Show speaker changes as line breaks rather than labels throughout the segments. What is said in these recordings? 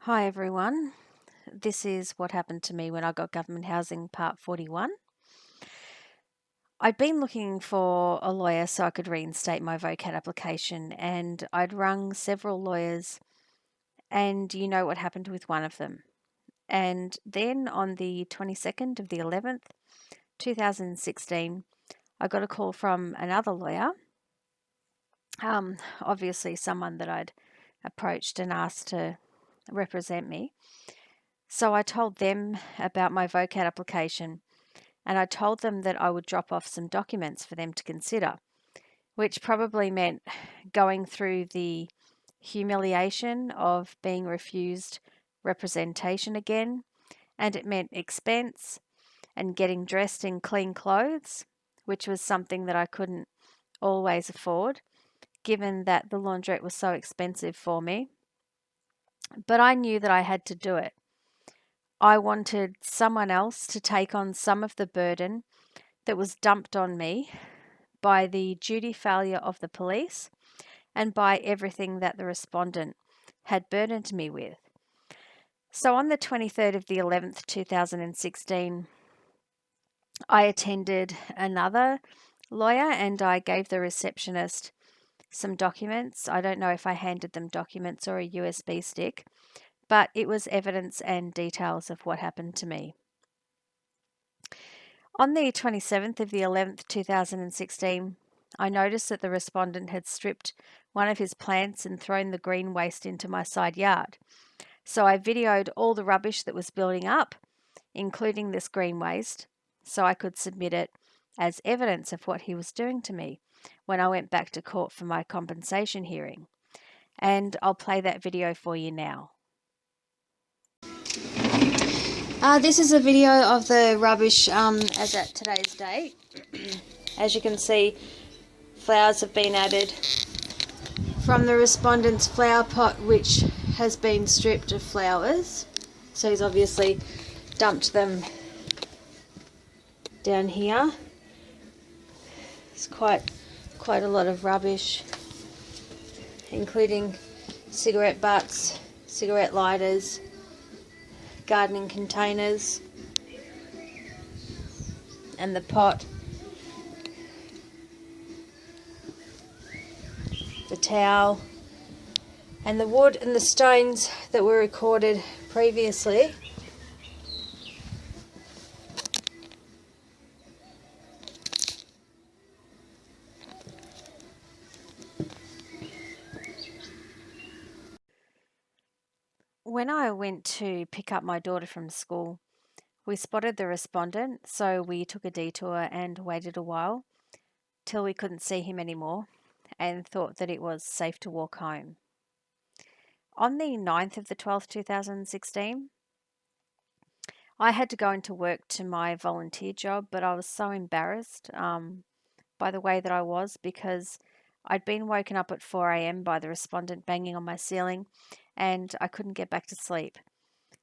Hi everyone. This is what happened to me when I got government housing part 41. I'd been looking for a lawyer so I could reinstate my VOCAT application, and I'd rung several lawyers, and you know what happened with one of them. And then on the 22nd of the 11th, 2016, I got a call from another lawyer, obviously someone that I'd approached and asked to represent me. So I told them about my VOCAT application, and I told them that I would drop off some documents for them to consider, which probably meant going through the humiliation of being refused representation again, and it meant expense and getting dressed in clean clothes, which was something that I couldn't always afford, given that the laundrette was so expensive for me. But I knew that I had to do it. I wanted someone else to take on some of the burden that was dumped on me by the duty failure of the police and by everything that the respondent had burdened me with. So on the 23rd of the 11th, 2016, I attended another lawyer and I gave the receptionist some documents. I don't know if I handed them documents or a USB stick, but it was evidence and details of what happened to me. On the 27th of the 11th, 2016, I noticed that the respondent had stripped one of his plants and thrown the green waste into my side yard. So I videoed all the rubbish that was building up, including this green waste, so I could submit it as evidence of what he was doing to me when I went back to court for my compensation hearing. And I'll play that video for you now. This is a video of the rubbish as at today's date. As you can see, flowers have been added from the respondent's flower pot, which has been stripped of flowers. So he's obviously dumped them down here. It's quite a lot of rubbish, including cigarette butts, cigarette lighters, gardening containers, and the pot, the towel, and the wood and the stones that were recorded previously. When I went to pick up my daughter from school, we spotted the respondent, so we took a detour and waited a while till we couldn't see him anymore and thought that it was safe to walk home. On the 9th of the 12th, 2016, I had to go into work to my volunteer job, but I was so embarrassed by the way that I was, because I'd been woken up at 4 a.m. by the respondent banging on my ceiling and I couldn't get back to sleep.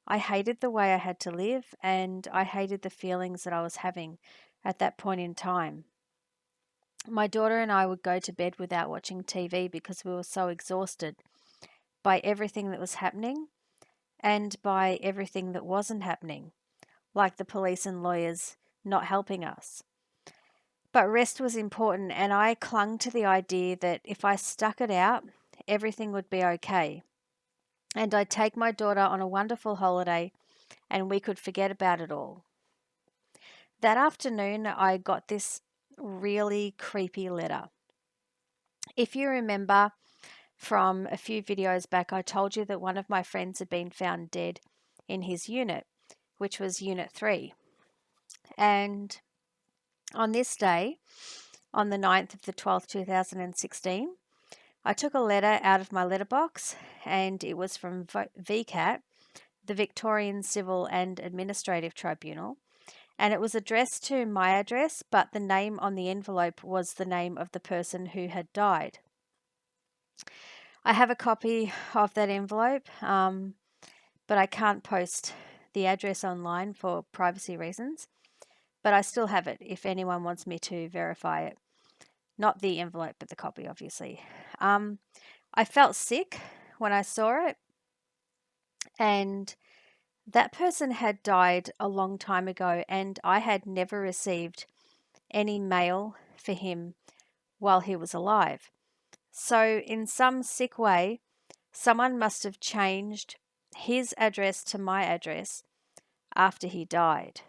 I hated the way I had to live, and I hated the feelings that I was having at that point in time. My daughter and I would go to bed without watching TV because we were so exhausted by everything that was happening and by everything that wasn't happening, like the police and lawyers not helping us. But rest was important, and I clung to the idea that if I stuck it out, everything would be okay. And I'd take my daughter on a wonderful holiday and we could forget about it all. That afternoon, I got this really creepy letter. If you remember from a few videos back, I told you that one of my friends had been found dead in his unit, which was Unit 3. And on this day, on the 9th of the 12th, 2016, I took a letter out of my letterbox, and it was from VCAT, the Victorian Civil and Administrative Tribunal, and it was addressed to my address, but the name on the envelope was the name of the person who had died. I have a copy of that envelope, but I can't post the address online for privacy reasons, but I still have it if anyone wants me to verify it. Not the envelope, but the copy, obviously. I felt sick when I saw it, And that person had died a long time ago, and I had never received any mail for him while he was alive. So, in some sick way, someone must have changed his address to my address after he died.